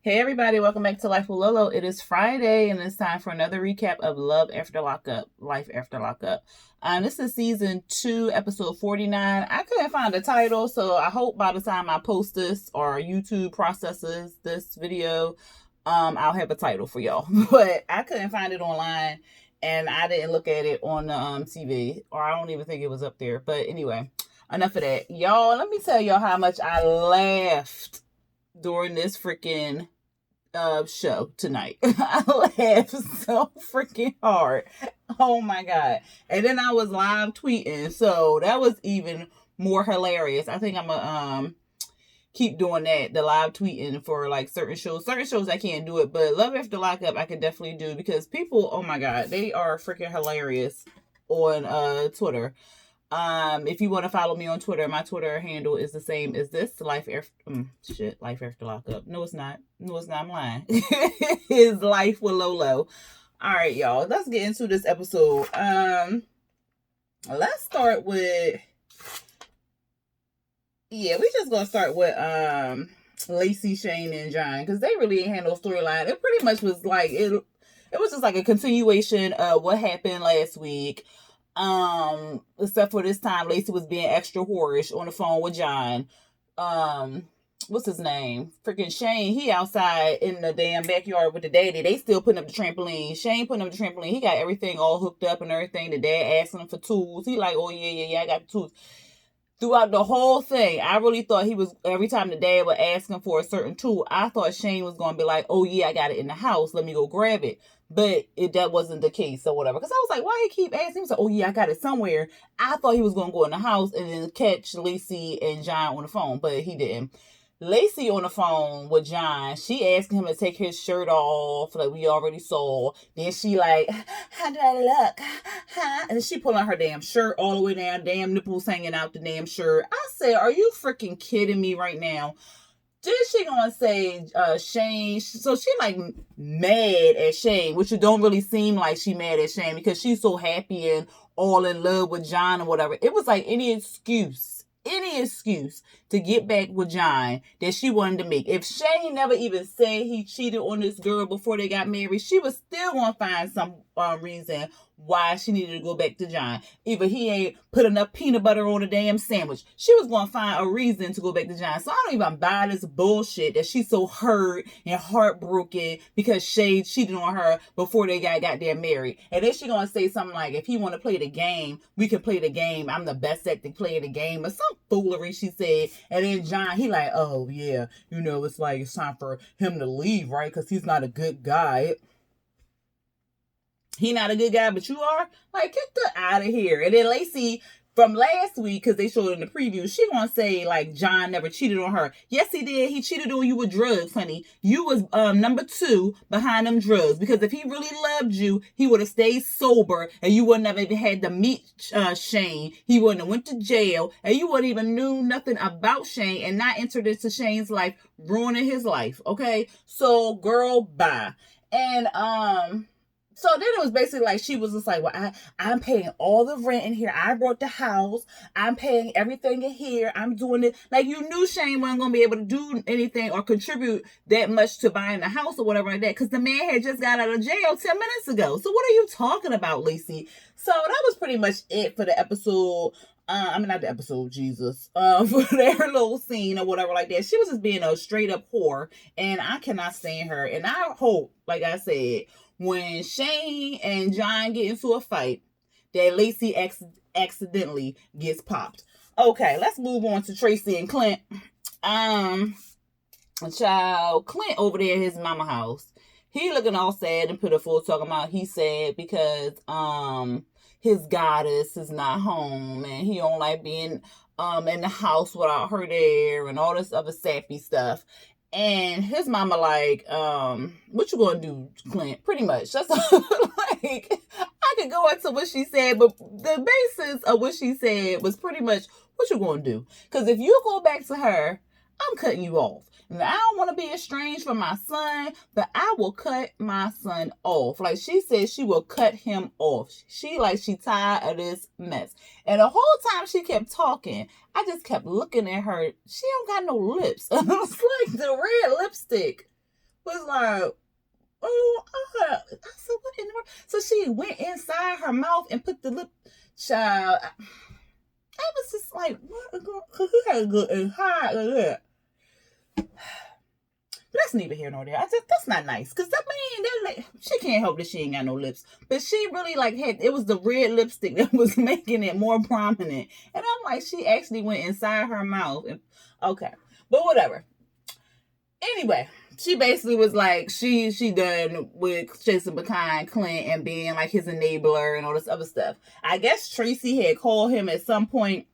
Hey everybody, welcome back to Life with Lolo. It is Friday and it's time for another recap of Love After Lockup, Life After Lockup. This is season 2, episode 49. I couldn't find a title, so I hope by the time I post this or YouTube processes this video, I'll have a title for y'all. But I couldn't find it online and I didn't look at it on the TV, or I don't even think it was up there. But anyway, enough of that. Y'all, let me tell y'all how much I laughed during this freaking show tonight. I laughed so freaking hard. Oh my god. And then I was live tweeting, so that was even more hilarious. I think I'm gonna keep doing that, the live tweeting for like certain shows. Certain shows I can't do it, but Love After Lockup I can definitely do because people, oh my god, they are freaking hilarious on Twitter. If you want to follow me on Twitter, my Twitter handle is the same as this, Life After Lockup. No, it's not. I'm lying. It's Life with Lolo. All right, y'all. Let's get into this episode. Let's start with, we just gonna start with Lacey, Shane, and John, because they really ain't had no storyline. It pretty much was like it was just like a continuation of what happened last week. Except for this time, Lacey was being extra whorish on the phone with John. What's his name? Freaking Shane. He outside in the damn backyard with the daddy. They still putting up the trampoline. Shane putting up the trampoline. He got everything all hooked up and everything. The dad asking him for tools. He like, oh yeah, I got the tools. Throughout the whole thing, I really thought he was, every time the dad would ask him for a certain tool, I thought Shane was going to be like, oh yeah, I got it in the house. Let me go grab it. But that wasn't the case or whatever. Because I was like, why he keep asking? He was like, oh yeah, I got it somewhere. I thought he was going to go in the house and then catch Lacey and John on the phone, but he didn't. Lacey on the phone with John, she asking him to take his shirt off, like we already saw. Then she like, how do I look? Huh? And she pulling her damn shirt all the way down, damn nipples hanging out the damn shirt. I said, are you freaking kidding me right now? Then she gonna say Shane, so she like mad at Shane, which it don't really seem like she mad at Shane because she's so happy and all in love with John or whatever. It was like any excuse to get back with John that she wanted to make. If Shane never even said he cheated on this girl before they got married, she was still gonna find some reason why she needed to go back to John. Either he ain't put enough peanut butter on a damn sandwich. She was gonna find a reason to go back to John. So I don't even buy this bullshit that she's so hurt and heartbroken because Shane cheated on her before they got goddamn married. And then she gonna say something like, if he want to play the game, we can play the game. I'm the best at playing the game, or some foolery she said. And then John, he like, oh yeah, it's like it's time for him to leave, right? Because he's not a good guy. He not a good guy, but you are? Like, get the out of here. And then Lacey, from last week, because they showed it in the preview, she gonna say, like, John never cheated on her. Yes, he did. He cheated on you with drugs, honey. You was number 2 behind them drugs. Because if he really loved you, he would have stayed sober, and you wouldn't have even had to meet Shane. He wouldn't have went to jail, and you wouldn't even knew nothing about Shane and not entered into Shane's life, ruining his life, okay? So, girl, bye. And, so then it was basically like she was just like, well, I'm paying all the rent in here. I bought the house. I'm paying everything in here. I'm doing it. Like, you knew Shane wasn't going to be able to do anything or contribute that much to buying the house or whatever like that because the man had just got out of jail 10 minutes ago. So what are you talking about, Lacey? So that was pretty much it for the episode. Not the episode, Jesus. For their little scene or whatever like that. She was just being a straight up whore. And I cannot stand her. And I hope, like I said, when Shane and John get into a fight, that Lacey accidentally gets popped. Okay, let's move on to Tracy and Clint. Child, Clint over there at his mama house. He looking all sad and pitiful, talking about he's sad because his goddess is not home and he don't like being in the house without her there and all this other sappy stuff. And his mama like, what you gonna do, Clint? Pretty much. That's like, I could go into what she said, but the basis of what she said was pretty much, what you gonna do? Because if you go back to her, I'm cutting you off. And I don't want to be estranged from my son, but I will cut my son off. Like she said, she will cut him off. She tired of this mess. And the whole time she kept talking, I just kept looking at her. She don't got no lips. It's like the red lipstick was like, oh, I said, what in the world? So she went inside her mouth and put the lip, child. I was just like, what? Who had a good and high? But that's neither here nor there. I said, that's not nice. Because, I mean, that she can't help that she ain't got no lips. But she really, like, it was the red lipstick that was making it more prominent. And I'm like, she actually went inside her mouth. And, okay. But whatever. Anyway, she basically was like, she done with Jason McKine, Clint, and being, like, his enabler and all this other stuff. I guess Tracy had called him at some point.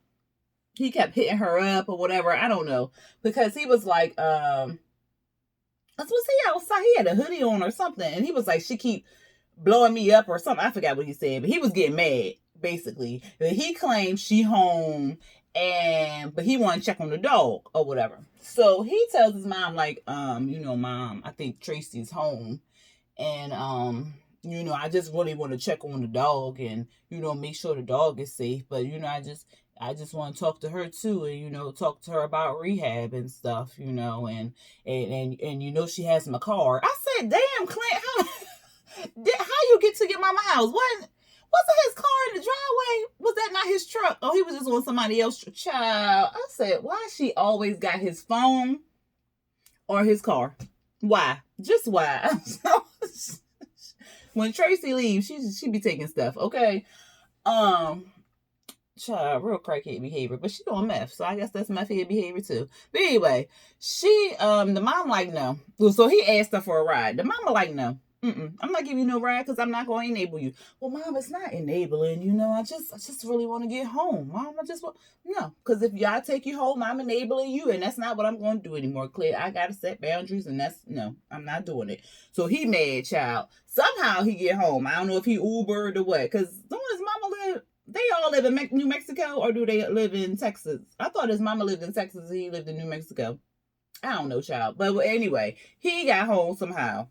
He kept hitting her up or whatever. I don't know. Because he was like, that's what he outside. He had a hoodie on or something, and he was like, "She keep blowing me up" or something. I forgot what he said, but he was getting mad basically. He claimed she home, but he wanted to check on the dog or whatever. So he tells his mom like, Mom, I think Tracy's home, and I just really want to check on the dog and make sure the dog is safe. But I just want to talk to her too, and talk to her about rehab and stuff, and she has my car. I said, "Damn, Clint, how you get to your mama house? Wasn't his car in the driveway? Was that not his truck? Oh, he was just on somebody else's child." I said, "Why she always got his phone or his car? Why? Just why?" When Tracy leaves, she be taking stuff, okay? Child, real crackhead behavior, but she doing meth, so I guess that's meth head behavior too. But anyway, the mom like no. So he asked her for a ride. The mama like no. I'm not giving you no ride because I'm not going to enable you. Well, Mom, it's not enabling. I just really want to get home, Mom. No, because if y'all take you home, I'm enabling you, and that's not what I'm going to do anymore. Claire, I gotta set boundaries, and no, I'm not doing it. So he mad, child. Somehow he get home. I don't know if he Ubered or what, because don't his mama live. They all live in New Mexico, or do they live in Texas? I thought his mama lived in Texas and he lived in New Mexico. I don't know, child. But anyway, he got home somehow.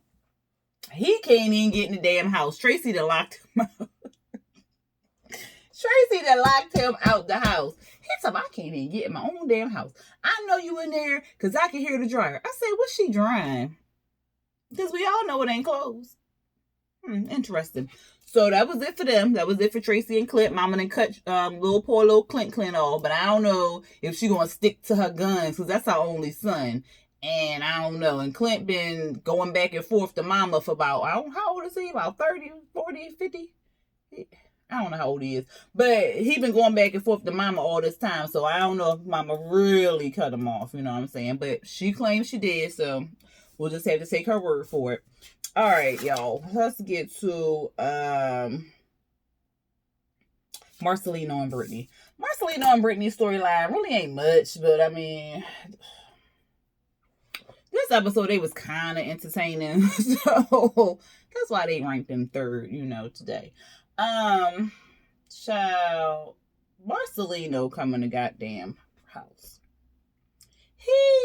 He can't even get in the damn house. Tracy done locked him out. Tracy done locked him out the house. He told me, I can't even get in my own damn house. I know you in there because I can hear the dryer. I said, what's she drying? Because we all know it ain't closed. Interesting. So that was it for them. That was it for Tracy and Clint. Mama done cut poor little Clint off. But I don't know if she going to stick to her guns because that's her only son. And I don't know. And Clint been going back and forth to Mama for about, how old is he? About 30, 40, 50? I don't know how old he is. But he been going back and forth to Mama all this time. So I don't know if Mama really cut him off. You know what I'm saying? But she claims she did. So we'll just have to take her word for it. All right, y'all. Let's get to Marcelino and Brittany. Marcelino and Brittany's storyline really ain't much, but I mean, this episode they was kind of entertaining, so that's why they ranked them third, today. Child, Marcelino coming to goddamn house.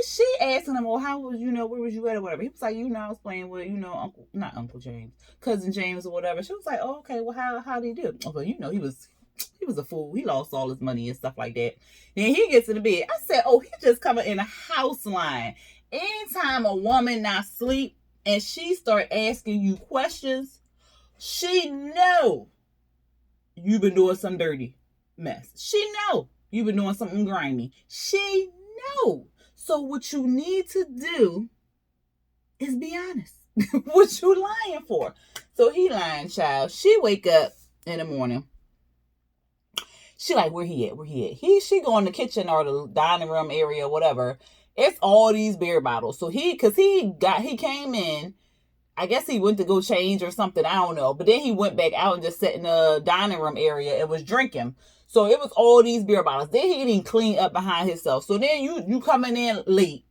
She asking him, well, how was, where was you at or whatever. He was like, I was playing with, Uncle James, Cousin James or whatever. She was like, oh, okay, well, how did he do? Well, he was a fool. He lost all his money and stuff like that. Then he gets in the bed. I said, oh, he just coming in a house line. Anytime a woman not sleep and she start asking you questions, she know you've been doing some dirty mess. She know you've been doing something grimy. She know. So what you need to do is be honest. What you lying for? So he lying, child. She wake up in the morning. She like, where he at? She go in the kitchen or the dining room area, whatever. It's all these beer bottles. So he came in. I guess he went to go change or something. I don't know. But then he went back out and just sat in the dining room area and was drinking. So it was all these beer bottles. Then he didn't clean up behind himself. So then you coming in late.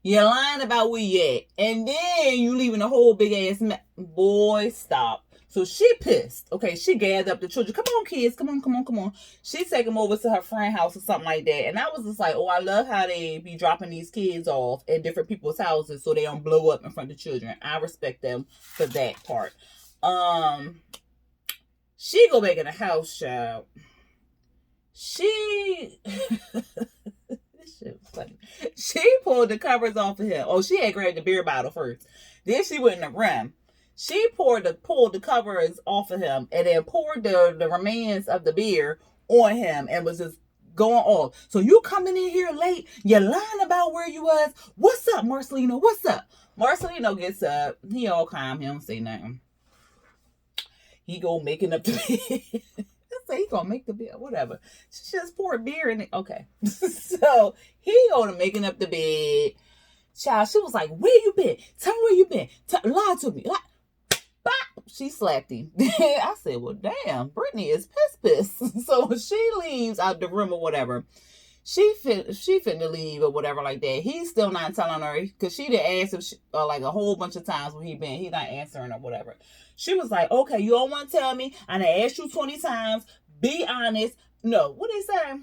You're lying about where you at. And then you leaving a whole big ass mess. Boy, stop. So she pissed. Okay, she gathered up the children. Come on, kids. Come on. She take them over to her friend's house or something like that. And I was just like, oh, I love how they be dropping these kids off at different people's houses so they don't blow up in front of children. I respect them for that part. She go back in the house, child. This shit was funny. She pulled the covers off of him. Oh, she had grabbed the beer bottle first. Then she went in the rim. She pulled the covers off of him and then poured the remains of the beer on him and was just going off. So you coming in here late? You're lying about where you was. What's up, Marcelino? What's up? Marcelino gets up. He all calm. He don't say nothing. He go making up the bed. I say he gonna make the bed. Whatever. She just poured beer in it. Okay. So he go to making up the bed. Child, she was like, where you been? Tell me where you been. Lie to me. Bop! She slapped him. I said, well, damn, Brittany is pissed. So she leaves out the room or whatever. She finna leave or whatever like that. He's still not telling her because she done asked him like a whole bunch of times where he been. He not answering or whatever. She was like, okay, you don't want to tell me. I done asked you 20 times. Be honest. No, what they say?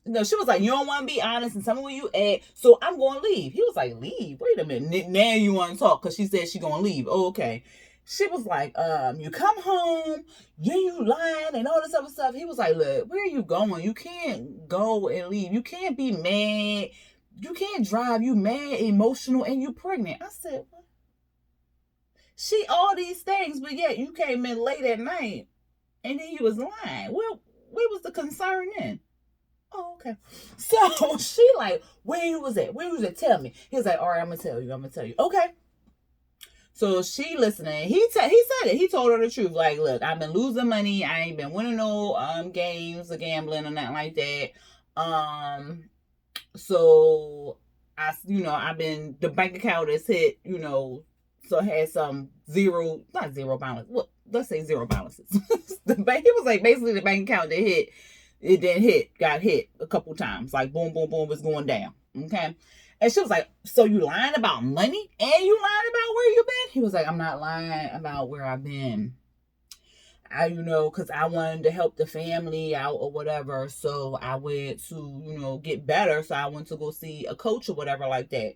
No, she was like, you don't want to be honest and tell me where you at, so I'm going to leave. He was like, leave? Wait a minute. Now you want to talk because she said she going to leave. Oh, okay. She was like, you come home, you lying and all this other stuff. He was like, look, where are you going? You can't go and leave. You can't be mad. You can't drive. You mad, emotional, and you pregnant. I said, what? She all these things, but yet you came in late at night and then you was lying. Well, where was the concern then? Oh, okay. So she like, where you was at? Where you was at? Tell me. He was like, all right, I'm gonna tell you. Okay. So she listening. He said it. He told her the truth. Like, look, I've been losing money. I ain't been winning no games or gambling or nothing like that. So I've been, the bank account is hit, so it has some not zero balance. Well, let's say zero balances. It was like basically the bank account that hit. It then got hit a couple times. Like boom, boom, boom, it's going down. Okay. And she was like, so you lying about money and you lying about where you been? He was like, I'm not lying about where I've been. Because I wanted to help the family out or whatever. So I went to, get better. So I went to go see a coach or whatever like that.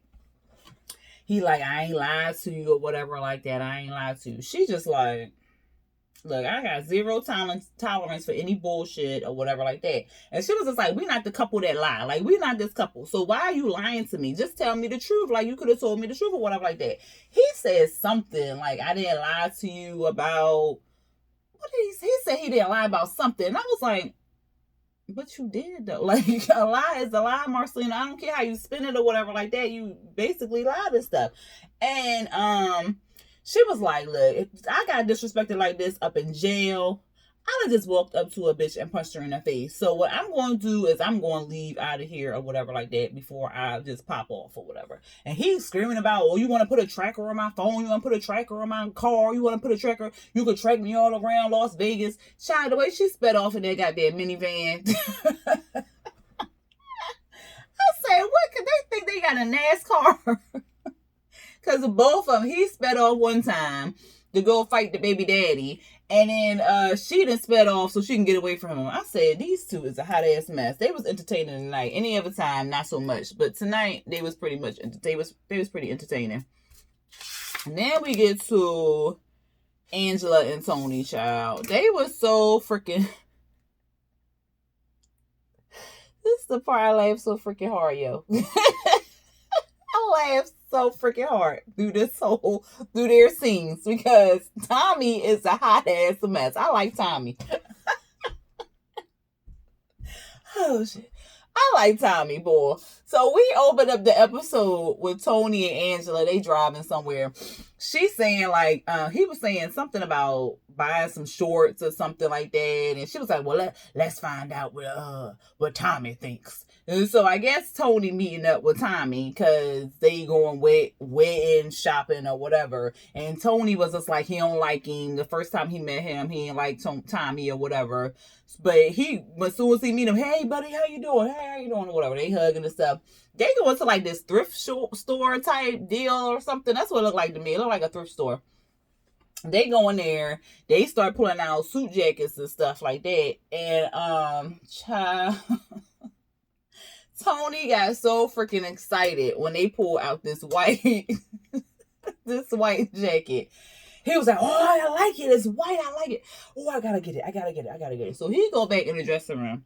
He like, I ain't lied to you or whatever like that. I ain't lied to you. She just like, look, I got zero tolerance for any bullshit or whatever like that. And she was just like, we not the couple that lie. Like, we not this couple. So why are you lying to me? Just tell me the truth. Like, you could have told me the truth or whatever like that. He said something like, I didn't lie to you about, what did he say? He said he didn't lie about something. And I was like, but you did though. Like, a lie is a lie, Marcelina. I don't care how you spin it or whatever like that. You basically lied and stuff. And, she was like, look, if I got disrespected like this up in jail, I would have just walked up to a bitch and punched her in the face. So what I'm going to do is I'm going to leave out of here or whatever like that before I just pop off or whatever. And he's screaming about, oh, you want to put a tracker on my phone? You want to put a tracker on my car? You want to put a tracker? You could track me all around Las Vegas. Child, the way she sped off in that goddamn minivan. I said, what could they think they got a NASCAR? Because both of them, he sped off one time to go fight the baby daddy. And then she done sped off so she can get away from him. I said, these two is a hot ass mess. They was entertaining tonight. Any other time, not so much. But tonight, they was pretty much, they was pretty entertaining. And then we get to Angela and Tony, child. They were so freaking... This is the part I laughed so freaking hard, yo. I laughed so freaking hard through their scenes because Tommy is a hot ass mess. I like Tommy. Oh shit. I like Tommy, boy. So we opened up the episode with Tony and Angela. They driving somewhere. She's saying like, he was saying something about buying some shorts or something like that. And she was like, well, let's find out what Tommy thinks. And so I guess Tony meeting up with Tommy because they going wedding shopping or whatever. And Tony was just like, he don't like him. The first time he met him, he didn't like Tommy or whatever. But as soon as he meet him, hey buddy, how you doing? Hey, how you doing? Or whatever. They hugging and stuff. They go into like this thrift store type deal or something. That's what it looked like to me. It looked like a thrift store. They go in there. They start pulling out suit jackets and stuff like that. And child, Tony got so freaking excited when they pulled out this white jacket. He was like, oh, I like it. It's white. I like it. Oh, I gotta get it. So he go back in the dressing room.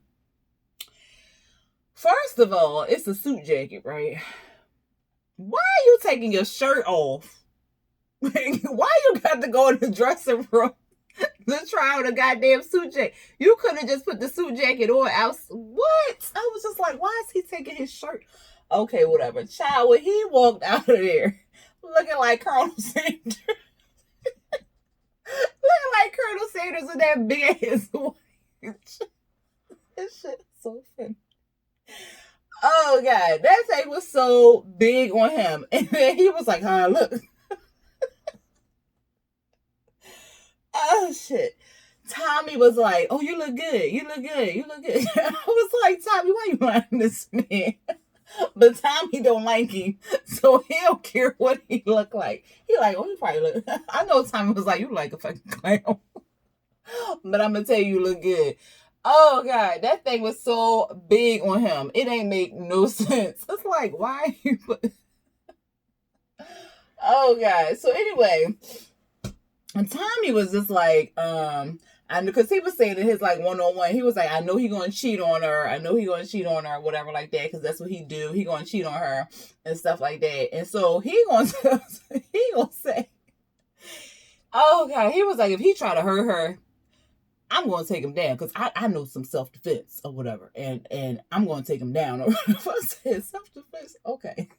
First of all, it's a suit jacket, right? Why are you taking your shirt off? Why you got to go in the dressing room to try on a goddamn suit jacket? You could have just put the suit jacket on out. What? I was just like, why is he taking his shirt? Okay, whatever. Child, when he walked out of there looking like Colonel Sanders, looking like Colonel Sanders with that big ass watch. This shit is so funny. Oh God, that thing was so big on him. And then he was like, huh, look. Oh shit. Tommy was like, oh, you look good. You look good. You look good. I was like, Tommy, why you lying this man? But Tommy don't like him. So he don't care what he look like. He like, oh, he probably look. I know Tommy was like, you like a fucking clown. But I'm gonna tell you look good. Oh God, that thing was so big on him. It ain't make no sense. It's like, why you put... Oh God. So anyway, and Tommy was just like, and because he was saying in his like one-on-one, he was like, I know he gonna cheat on her. I know he gonna cheat on her, whatever like that, because that's what he do. He gonna cheat on her and stuff like that. And so he gonna say, oh God, he was like, if he try to hurt her, I'm going to take him down because I know some self-defense or whatever. And I'm going to take him down. Or if I said self-defense, okay.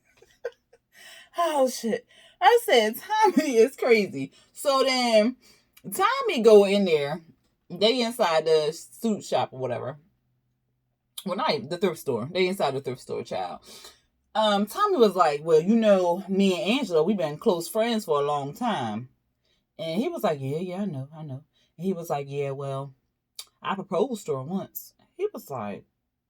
Oh, shit. I said, Tommy is crazy. So then Tommy go in there. They inside the suit shop or whatever. Well, not the thrift store. They inside the thrift store, child. Tommy was like, well, you know, me and Angela, we've been close friends for a long time. And he was like, yeah, I know. He was like, yeah, well, I proposed to her once. He was like,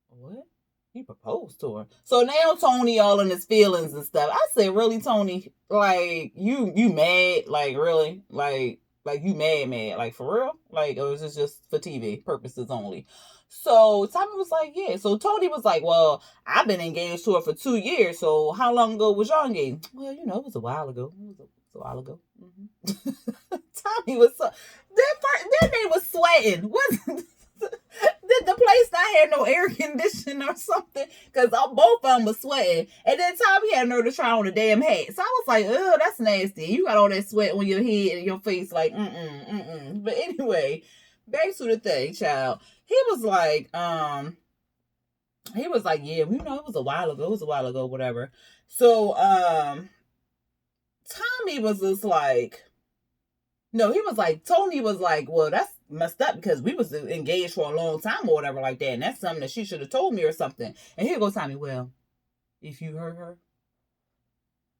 what? You proposed to her? So now Tony all in his feelings and stuff. I said, really, Tony? Like, you mad? Like, really? Like you mad? Like, for real? Like, or is this just for TV purposes only? So Tommy was like, yeah. So Tony was like, well, I've been engaged to her for 2 years. So how long ago was y'all engaged? Well, you know, it was a while ago. Mm-hmm. Tommy was so... That man was sweating. Did the place not have no air conditioning or something? Because both of them was sweating. And then Tommy had nerve to try on a damn hat. So I was like, oh, that's nasty. You got all that sweat on your head and your face like, But anyway, back to the thing, child. He was like, yeah, you know, it was a while ago, whatever. So, Tommy was just like, no, he was like, Tony was like, well, that's messed up because we was engaged for a long time or whatever like that. And that's something that she should have told me or something. And here goes Tommy, well, if you hurt her,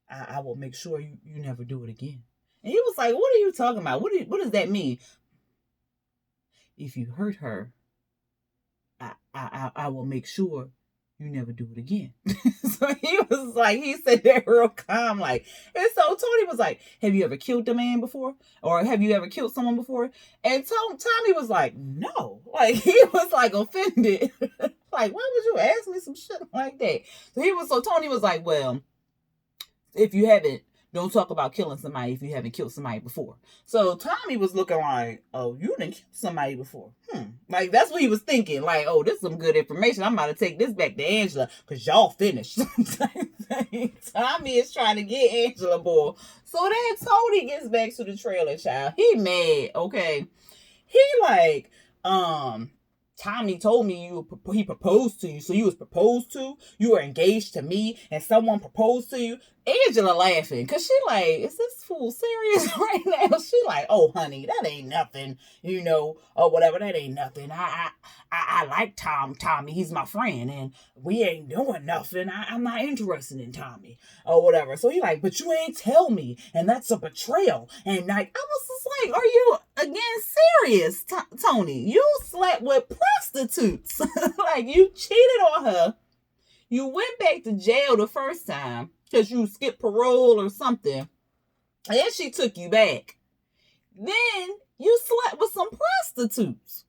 I will make sure you never do it again. And he was like, what are you talking about? What does that mean? If you hurt her, I will make sure you never do it again. So he was like, he said that real calm, like, and so Tony was like, have you ever killed a man before? Or have you ever killed someone before? And Tommy was like, no. Like, he was like offended. Like, why would you ask me some shit like that? So Tony was like, well, if you haven't, don't talk about killing somebody if you haven't killed somebody before. So Tommy was looking like, oh, you didn't kill somebody before. Like, that's what he was thinking. Like, oh, this is some good information. I'm about to take this back to Angela because y'all finished. Tommy is trying to get Angela, boy. So then Tony gets back to the trailer, child. He mad, okay? He like, Tommy told me he proposed to you, so you was proposed to? You were engaged to me, and someone proposed to you? Angela laughing, because she like, is this fool serious right now? She like, oh, honey, that ain't nothing, you know, or whatever, that ain't nothing. I like Tommy, he's my friend, and we ain't doing nothing. I'm not interested in Tommy, or whatever. So he like, but you ain't tell me, and that's a betrayal. And like, I was just like, are you, again, serious, Tony? You slept with prostitutes. Like, you cheated on her. You went back to jail the first time because you skipped parole or something. And then she took you back. Then you slept with some prostitutes.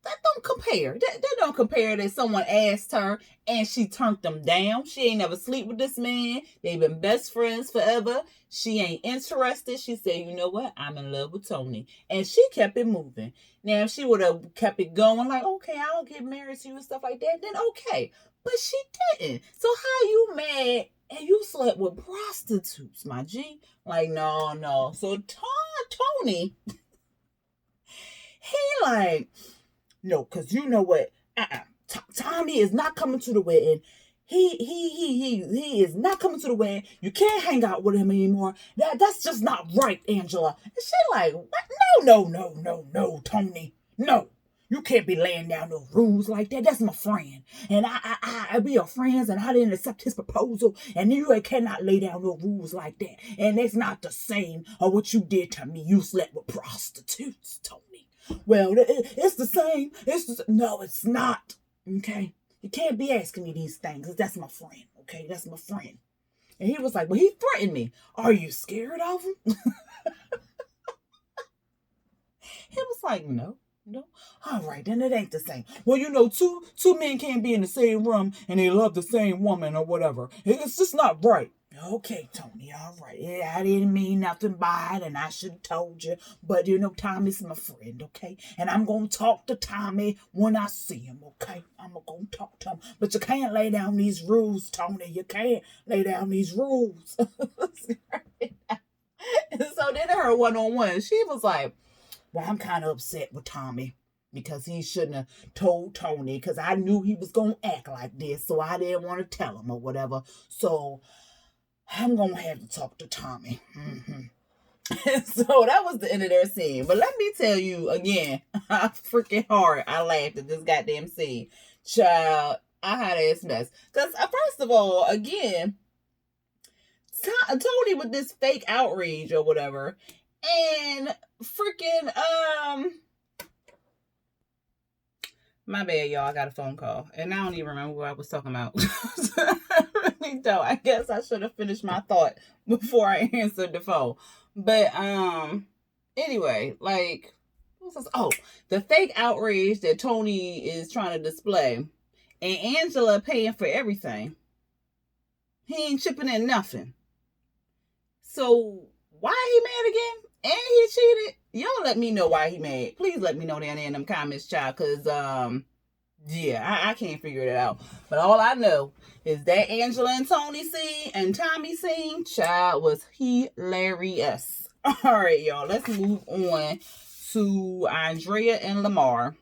That don't compare. That don't compare that someone asked her and she turned them down. She ain't never sleep with this man. They've been best friends forever. She ain't interested. She said, you know what? I'm in love with Tony. And she kept it moving. Now, if she would have kept it going, like, okay, I'll get married to you and stuff like that, then okay. But she didn't. So how you mad and you slept with prostitutes, my G? Like, no. So Tony, he like, no, because you know what? Tommy is not coming to the wedding. He is not coming to the wedding. You can't hang out with him anymore. That's just not right, Angela. And she like, what? No, Tony. No. You can't be laying down no rules like that. That's my friend. And I be your friends and I didn't accept his proposal. And you cannot lay down no rules like that. And it's not the same of what you did to me. You slept with prostitutes, Tony. Well, it's the same. No, it's not. Okay? You can't be asking me these things. That's my friend. Okay? That's my friend. And he was like, well, he threatened me. Are you scared of him? He was like, no. All right, then it ain't the same. Well, you know, two men can't be in the same room and they love the same woman or whatever. It's just not right. Okay, Tony, all right. Yeah, I didn't mean nothing by it, and I should have told you. But, you know, Tommy's my friend, okay? And I'm going to talk to Tommy when I see him, okay? I'm going to talk to him. But you can't lay down these rules, Tony. You can't lay down these rules. So then her one-on-one, she was like, well, I'm kind of upset with Tommy because he shouldn't have told Tony because I knew he was going to act like this, so I didn't want to tell him or whatever. So I'm going to have to talk to Tommy. So that was the end of their scene. But let me tell you again, how freaking hard I laughed at this goddamn scene. Child, I had ass mess. Because first of all, again, Tony with this fake outrage or whatever, and freaking, my bad, y'all. I got a phone call. And I don't even remember what I was talking about. I really don't. I guess I should have finished my thought before I answered the phone. But, anyway, like, what's this? Oh, the fake outrage that Tony is trying to display. And Angela paying for everything. He ain't chipping in nothing. So, why he mad again? And he cheated. Y'all let me know why he mad. Please let me know down there in them comments, child. Because, yeah, I can't figure it out. But all I know is that Angela and Tony scene and Tommy scene, child, was hilarious. All right, y'all. Let's move on to Andrea and Lamar.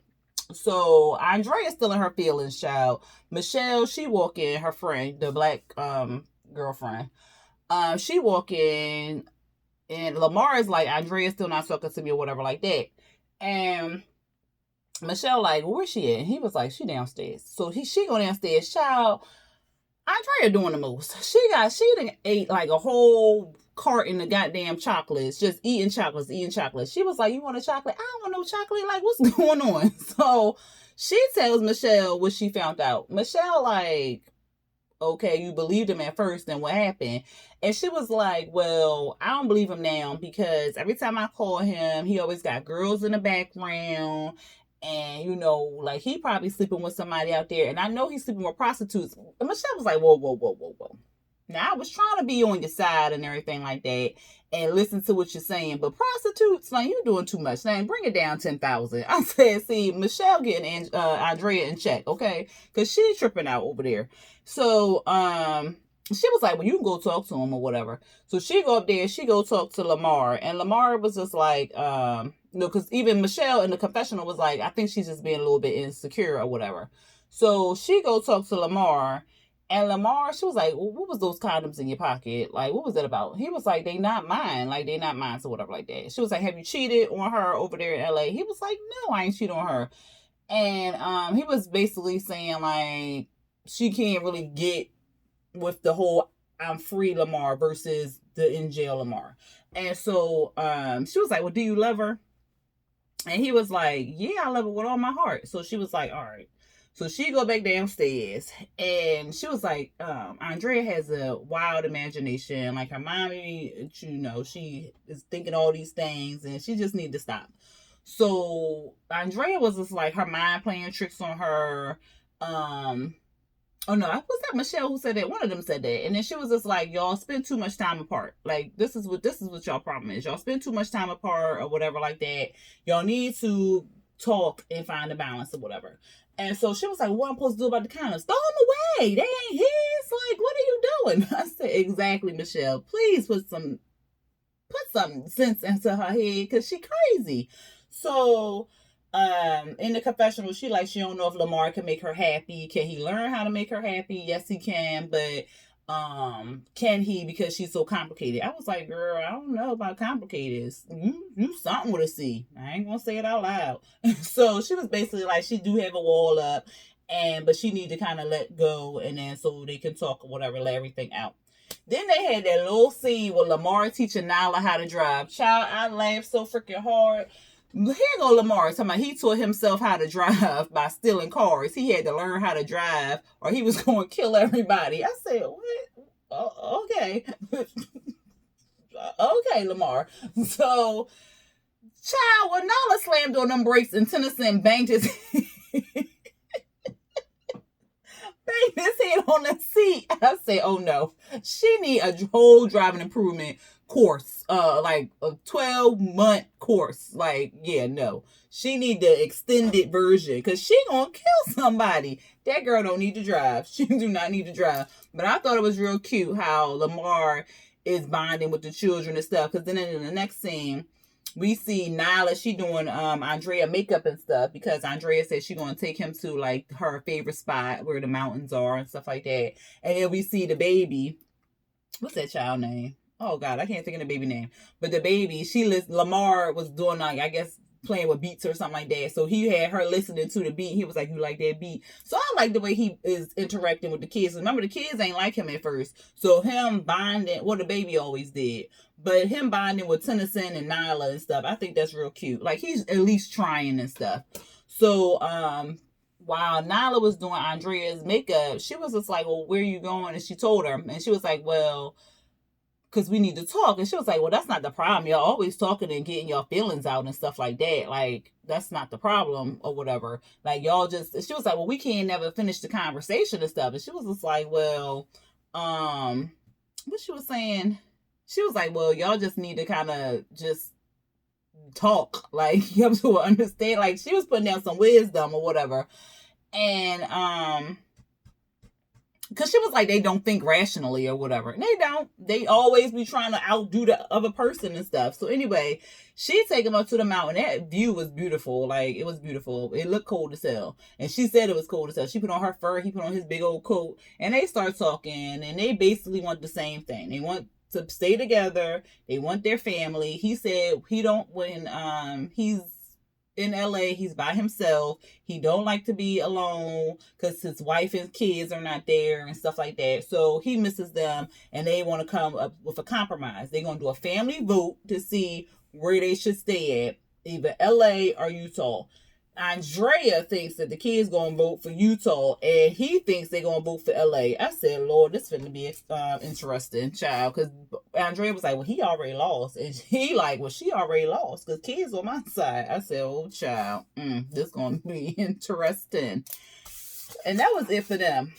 So, Andrea's still in her feelings, child. Michelle, she walk in, her friend, the black girlfriend. She walk in. And Lamar is like, Andrea's still not talking to me or whatever like that. And Michelle like, where's she at? And he was like, she downstairs. So she go downstairs. Child, Andrea doing the most. She done ate like a whole carton of goddamn chocolates. Just eating chocolates. She was like, you want a chocolate? I don't want no chocolate. Like, what's going on? So she tells Michelle what she found out. Michelle like, okay, you believed him at first, then what happened? And she was like, well, I don't believe him now because every time I call him, he always got girls in the background. And, you know, like he probably sleeping with somebody out there. And I know he's sleeping with prostitutes. And Michelle was like, whoa. Now, I was trying to be on your side and everything like that and listen to what you're saying. But prostitutes, like, you're doing too much. Now, bring it down 10,000. I said, see, Michelle getting Andrea in check, okay? Because she's tripping out over there. So, she was like, well, you can go talk to him or whatever. So she go up there, she go talk to Lamar. And Lamar was just like, because even Michelle in the confessional was like, I think she's just being a little bit insecure or whatever. So she go talk to Lamar. And Lamar, she was like, well, what was those condoms in your pocket? Like, what was that about? He was like, they not mine. Like, they not mine, so whatever like that. She was like, have you cheated on her over there in LA? He was like, no, I ain't cheated on her. And he was basically saying, like, she can't really get with the whole I'm free Lamar versus the in jail Lamar. And so she was like, well, do you love her? And he was like, yeah, I love her with all my heart. So she was like, all right. So she go back downstairs and she was like, Andrea has a wild imagination. Like her mommy, you know, she is thinking all these things and she just need to stop. So Andrea was just like her mind playing tricks on her. Oh no, was that Michelle who said that? One of them said that, and then she was just like, "Y'all spend too much time apart. Like this is what y'all problem is. Y'all spend too much time apart or whatever like that. Y'all need to talk and find a balance or whatever." And so she was like, "What I'm supposed to do about the condoms? Throw them away. They ain't his. Like, what are you doing?" I said, "Exactly, Michelle. Please put some sense into her head because she crazy." So in the confessional, she don't know if Lamar can make her happy. Can he learn how to make her happy? Yes, he can, but can he, because she's so complicated? I was like, girl, I don't know about complicated. You something with a C. I ain't gonna say it out loud. So she was basically like, she do have a wall up, but she need to kind of let go, and then so they can talk or whatever, let everything out. Then they had that little scene with Lamar teaching Nyla how to drive. Child, I laughed so freaking hard. Here go Lamar talking about he taught himself how to drive by stealing cars. He had to learn how to drive or he was going to kill everybody. I said, what? Oh, okay. Okay, Lamar. So, child, when Nala slammed on them brakes and Tennyson banged his head on the seat, I say, oh no, she need a whole driving improvement course, like a 12-month course. Like, yeah, no, she need the extended version because she gonna kill somebody. That girl don't need to drive. She do not need to drive. But I thought it was real cute how Lamar is bonding with the children and stuff, because then in the next scene we see Nyla, she doing Andrea makeup and stuff, because Andrea said she gonna take him to like her favorite spot where the mountains are and stuff like that. And then we see the baby. What's that child name? Oh God, I can't think of the baby name. But the baby, Lamar was doing like, I guess, playing with beats or something like that. So he had her listening to the beat. He was like, you like that beat? So I like the way he is interacting with the kids. Remember, the kids ain't like him at first. So him bonding, well, the baby always did. But him bonding with Tennyson and Nyla and stuff, I think that's real cute. Like, he's at least trying and stuff. So, while Nyla was doing Andrea's makeup, she was just like, well, where are you going? And she told her. And she was like, well, because we need to talk. And she was like, well, that's not the problem. Y'all always talking and getting your feelings out and stuff like that. Like, that's not the problem or whatever. Like, y'all just, she was like, well, we can't never finish the conversation and stuff. And she was just like, well, what she was saying? She was like, well, y'all just need to kind of just talk. Like, you have to understand. Like, she was putting down some wisdom or whatever. And, because she was like, they don't think rationally or whatever. And they don't. They always be trying to outdo the other person and stuff. So anyway, she take him up to the mountain. That view was beautiful. Like, it was beautiful. It looked cold as hell. And she said it was cold as hell. She put on her fur. He put on his big old coat. And they start talking. And they basically want the same thing. They want to stay together. They want their family. He said he don't, when he's in LA, he's by himself. He don't like to be alone because his wife and kids are not there and stuff like that. So he misses them, and they want to come up with a compromise. They're going to do a family vote to see where they should stay at, either LA or Utah. Andrea thinks that the kids going to vote for Utah, and he thinks they're going to vote for LA. I said, Lord, this finna be interesting, child, because Andrea was like, well, he already lost. And he like, well, she already lost because kids on my side. I said, oh, child, this going to be interesting. And that was it for them.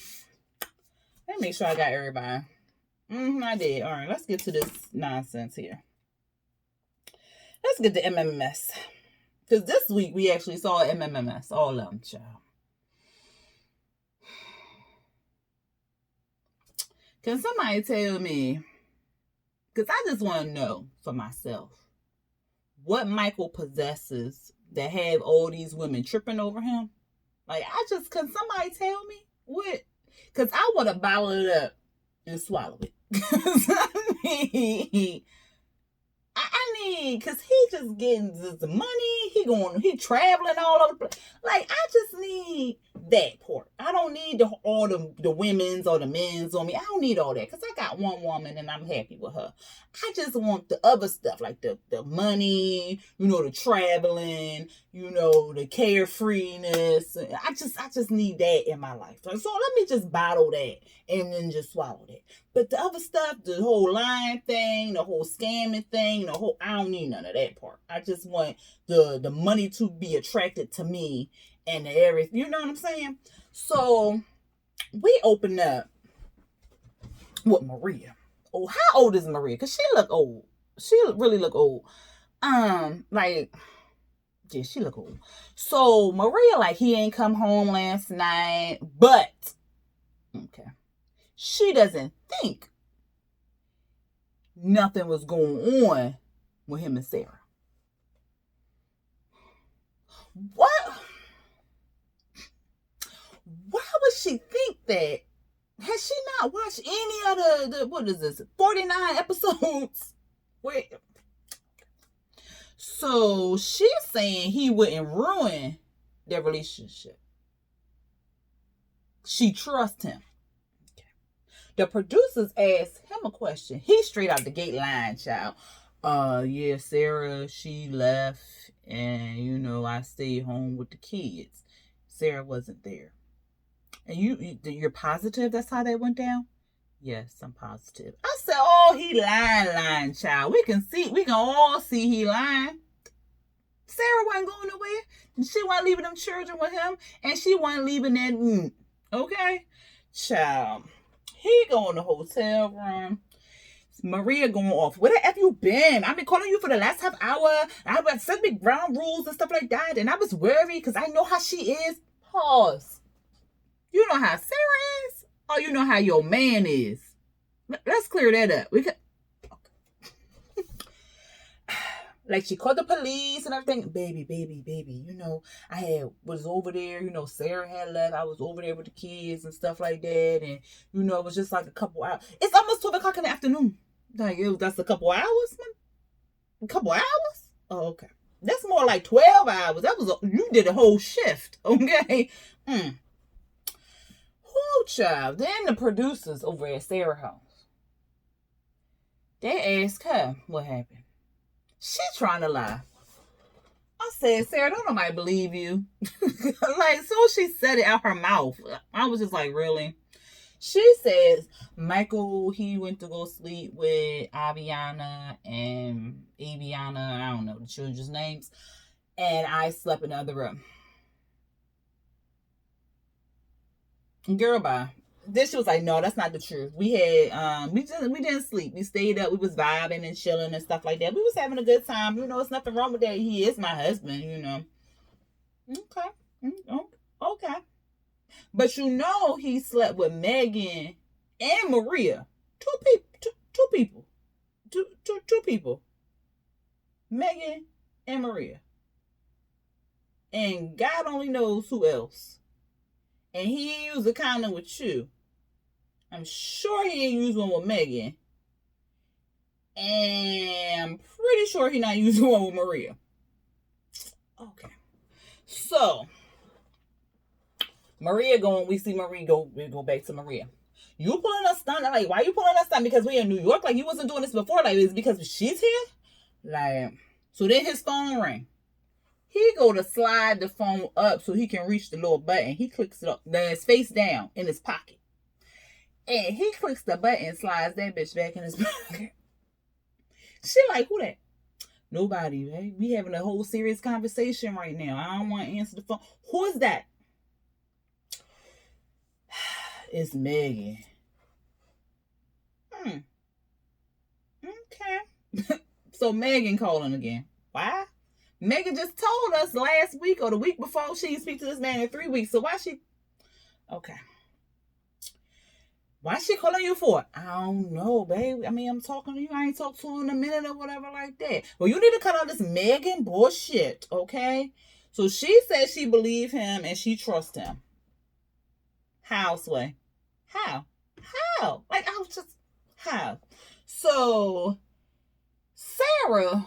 Let me make sure I got everybody. I did. All right, let's get to this nonsense here. Let's get to MMS. Because this week we actually saw MMS, all of them, child. Can somebody tell me, because I just want to know for myself, what Michael possesses that have all these women tripping over him? Like, can somebody tell me what? Because I want to bottle it up and swallow it. Because I mean, because he just getting the money. He traveling all over the place. Like, I just need that part. I don't need all the women's or the men's on me. I don't need all that, because I got one woman and I'm happy with her. I just want the other stuff, like the money, the traveling, the carefreeness. I just need that in my life. So let me just bottle that and then just swallow that. But the other stuff, the whole lying thing, the whole scamming thing, I don't need none of that part. I just want the money to be attracted to me and everything. You know what I'm saying? So we open up with Maria. Oh, how old is Maria? Because she look old. She really look old. Like, yeah, she look old. So Maria, like, he ain't come home last night, but okay, she doesn't think nothing was going on with him and Sarah. What? Why would she think that? Has she not watched any of the what is this, 49 episodes? Wait. So she's saying he wouldn't ruin their relationship. She trusts him. Okay. The producers asked him a question. He straight out the gate lying, child. Yeah, Sarah, she left, and I stayed home with the kids. Sarah wasn't there. And you're positive that's how that went down? Yes, I'm positive. I said, oh, he lying, child. We can all see he lying. Sarah wasn't going nowhere. She wasn't leaving them children with him, and she wasn't leaving that. Okay? Child. He go in the hotel room. Maria going off. Where the F you been? I've been calling you for the last half hour. I've set me ground rules and stuff like that, and I was worried because I know how she is. Pause. You know how Sarah is, or you know how your man is? Let's clear that up. We could. Like, she called the police and everything. Baby. I was over there. Sarah had left. I was over there with the kids and stuff like that. And, it was just like a couple hours. It's almost 12 o'clock in the afternoon. Like, that's a couple hours, man? A couple hours? Oh, okay. That's more like 12 hours. You did a whole shift, okay? Whoo, child. Then the producers over at Sarah's house, they asked her what happened. She trying to lie. I said, Sarah, don't nobody believe you. Like, so she said it out her mouth. I was just like, really? She says, Michael, he went to go sleep with Aviana and Aviana, I don't know the children's names, and I slept in the other room. Girl, bye. Then she was like, no, that's not the truth. We had, we didn't sleep. We stayed up. We was vibing and chilling and stuff like that. We was having a good time. It's nothing wrong with that. He is my husband, Okay. Okay. But he slept with Megan and Maria. Two people. Megan and Maria. And God only knows who else. And he used a condom with you. I'm sure he didn't use one with Megan. And I'm pretty sure he not using one with Maria. Okay. So, Maria we see Maria we go back to Maria. You pulling us down? Like, why you pulling us down? Because we in New York? Like, you wasn't doing this before? Like, is it because she's here? Like, so then his phone rang. He go to slide the phone up so he can reach the little button. He clicks it up. Then it's face down in his pocket. And he clicks the button and slides that bitch back in his pocket. She like, who that? Nobody, right? We having a whole serious conversation right now. I don't want to answer the phone. Who is that? It's Megan. Okay. So Megan calling again. Why? Megan just told us last week or the week before she didn't speak to this man in 3 weeks. So why she... Okay. Why she calling you for? I don't know, babe. I mean, I'm talking to you. I ain't talked to her in a minute or whatever like that. Well, you need to cut out this Megan bullshit, okay? So she said she believe him and she trusts him. How, Sway? How? Like, I was just... How? So, Sarah,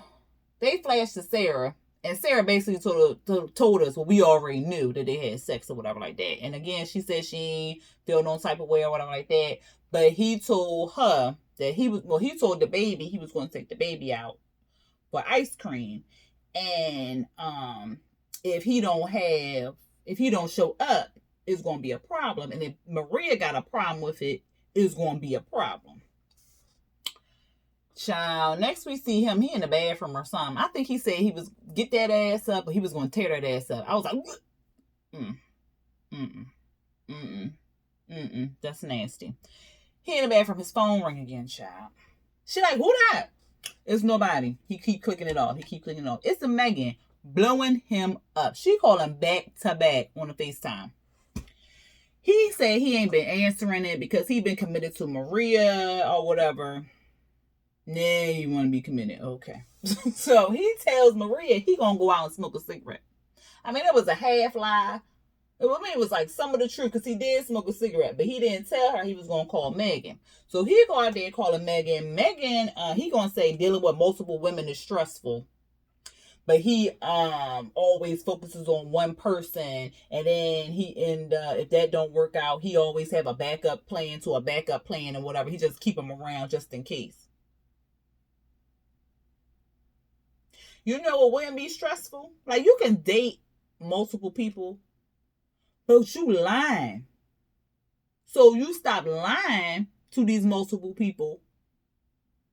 they flashed to Sarah. And Sarah basically told us what we already knew, that they had sex or whatever like that. And again, she said she feel no type of way or whatever like that. But he told her that he told the baby he was going to take the baby out for ice cream. And if he don't show up, it's going to be a problem. And if Maria got a problem with it, is going to be a problem. Child, next we see him, he in the bathroom or something. I think he said he was get that ass up, but he was going to tear that ass up. I was like, that's nasty. He in the bathroom, his phone ring again, child. She like, who that? It's nobody. He keep clicking it off. It's a Megan blowing him up. She called him back to back on the FaceTime. He said he ain't been answering it because he been committed to Maria or whatever. Nah, you want to be committed. Okay. So he tells Maria he gonna go out and smoke a cigarette. I mean, it was a half lie. It was like some of the truth because he did smoke a cigarette, but he didn't tell her he was gonna call Megan. So he go out there calling Megan. Megan, he gonna say dealing with multiple women is stressful. But he always focuses on one person, and then if that don't work out, he always have a backup plan and whatever. He just keep them around just in case. You know what wouldn't be stressful? Like, you can date multiple people, but you lying. So you stop lying to these multiple people,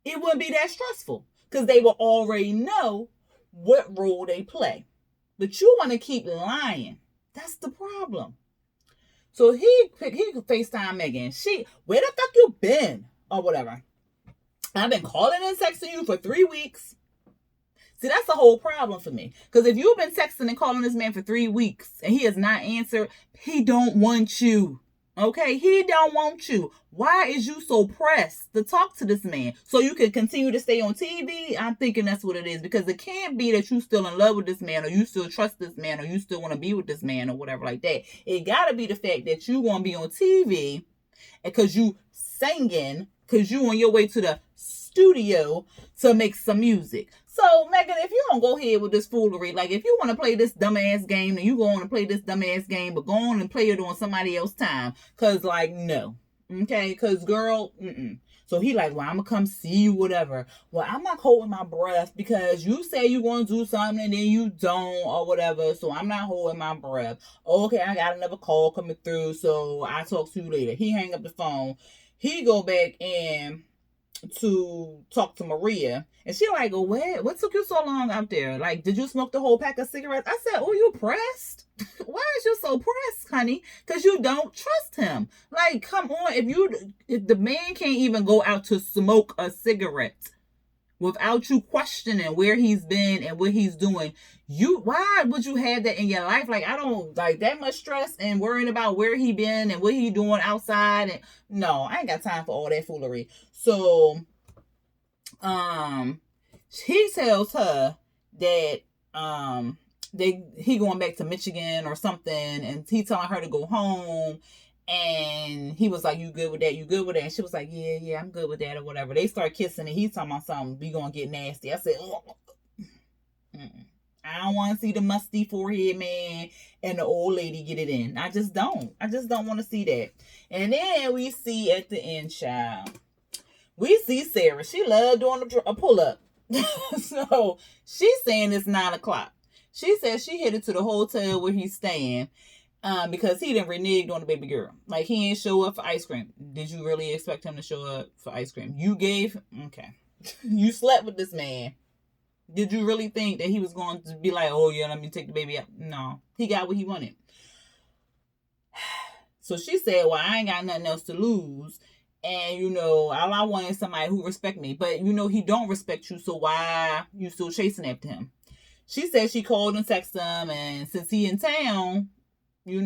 it wouldn't be that stressful because they will already know what role they play. But you want to keep lying. That's the problem. So he FaceTime Megan. Where the fuck you been? Or whatever. I've been calling and texting you for 3 weeks. See, that's the whole problem for me. Because if you've been texting and calling this man for 3 weeks and he has not answered, he don't want you. Okay? He don't want you. Why is you so pressed to talk to this man? So you can continue to stay on TV? I'm thinking that's what it is. Because it can't be that you still in love with this man, or you still trust this man, or you still want to be with this man, or whatever like that. It got to be the fact that you want to be on TV because you singing, because you on your way to the studio to make some music. So, Megan, if you don't go ahead with this foolery, like if you want to play this dumbass game, then you go on and play this dumbass game, but go on and play it on somebody else's time. Because, like, no. Okay? Because, girl, So he like, well, I'm going to come see you, whatever. Well, I'm not holding my breath because you say you're going to do something and then you don't or whatever. So I'm not holding my breath. Okay, I got another call coming through, so I'll talk to you later. He hang up the phone. He go back in to talk to Maria, and she like, oh, what took you so long out there? Like, did you smoke the whole pack of cigarettes? I said, oh, you pressed? Why is you so pressed, honey? Because you don't trust him. Like, come on, if the man can't even go out to smoke a cigarette without you questioning where he's been and what he's doing, why would you have that in your life? Like, I don't like that much stress and worrying about where he been and what he doing outside. And no, I ain't got time for all that foolery. So, he tells her that he going back to Michigan or something, and he telling her to go home. And he was like, you good with that? You good with that? And she was like, yeah, I'm good with that or whatever. They start kissing and he's talking about something. We gonna get nasty. I said, I don't want to see the musty forehead man and the old lady get it in. I just don't want to see that. And then we see at the end, child, we see Sarah. She loved doing a pull-up. So she's saying it's 9:00. She says she headed to the hotel where he's staying. Because he done reneged on the baby girl. Like, he ain't show up for ice cream. Did you really expect him to show up for ice cream? Okay. You slept with this man. Did you really think that he was going to be like, oh yeah, let me take the baby out? No. He got what he wanted. So she said, well, I ain't got nothing else to lose. And, all I want is somebody who respect me. But, he don't respect you, so why you still chasing after him? She said she called and texted him, and since he in town, we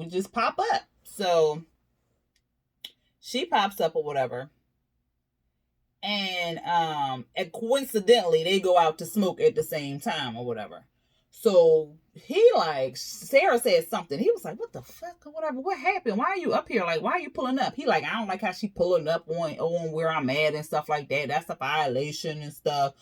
just pop up. So she pops up or whatever. And coincidentally, they go out to smoke at the same time or whatever. So Sarah said something. He was like, what the fuck or whatever? What happened? Why are you up here? Like, why are you pulling up? He like, I don't like how she pulling up on where I'm at and stuff like that. That's a violation and stuff.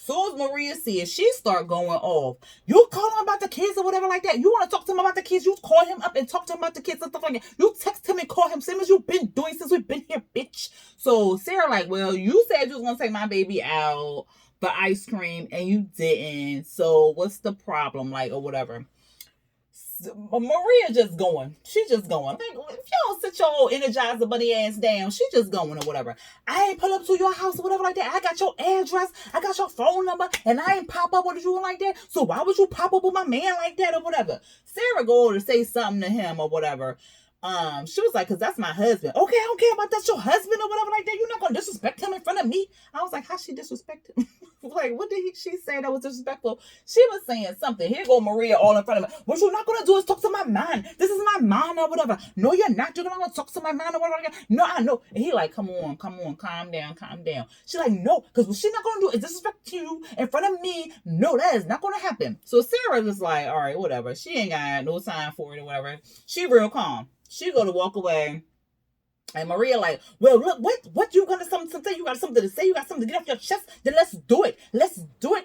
So as Maria sees, she start going off. You call him about the kids or whatever like that. You want to talk to him about the kids. You call him up and talk to him about the kids and stuff like that. You text him and call him. Same as you've been doing since we've been here, bitch. So Sarah like, well, you said you was going to take my baby out for ice cream and you didn't. So what's the problem? Like, or whatever. Maria just going. She just going. Like, if y'all sit your old Energizer bunny ass down, she just going or whatever. I ain't pull up to your house or whatever like that. I got your address. I got your phone number. And I ain't pop up with you like that. So why would you pop up with my man like that or whatever? Sarah go over to say something to him or whatever. She was like, cause that's my husband. Okay, I don't care about that's your husband or whatever like that. You're not gonna disrespect him in front of me. I was like, how she disrespect him? Like, what did she say that was disrespectful? She was saying something. Here go Maria all in front of me. What you're not gonna do is talk to my man. This is my man or whatever. No, you're not. You're not gonna talk to my man or whatever. No, I know. And he like, come on, calm down. She like, no, because what she not gonna do is disrespect you in front of me. No, that is not gonna happen. So Sarah was like, all right, whatever. She ain't got no time for it or whatever. She real calm. She go to walk away. And Maria like, well, look, what you gonna something? You got something to say? You got something to get off your chest? Then let's do it. Let's do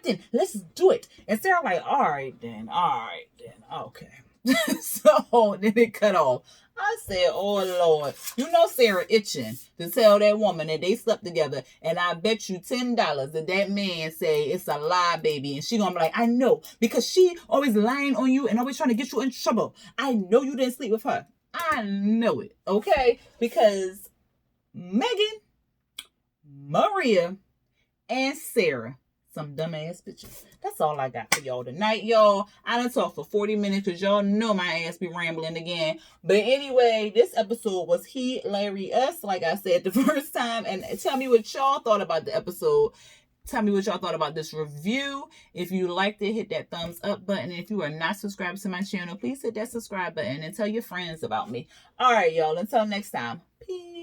it. And Sarah like, all right then, okay. So then it cut off. I said, oh Lord, you know Sarah itching to tell that woman that they slept together, and I bet you $10 that man say it's a lie, baby, and she gonna be like, I know, because she always lying on you and always trying to get you in trouble. I know you didn't sleep with her. I know it, okay? Because Megan, Maria, and Sarah, some dumbass bitches. That's all I got for y'all tonight, y'all. I done talked for 40 minutes because y'all know my ass be rambling again. But anyway, this episode was hilarious, like I said the first time. And tell me what y'all thought about the episode. Tell me what y'all thought about this review. If you liked it, hit that thumbs up button. And if you are not subscribed to my channel, please hit that subscribe button and tell your friends about me. All right, y'all. Until next time. Peace.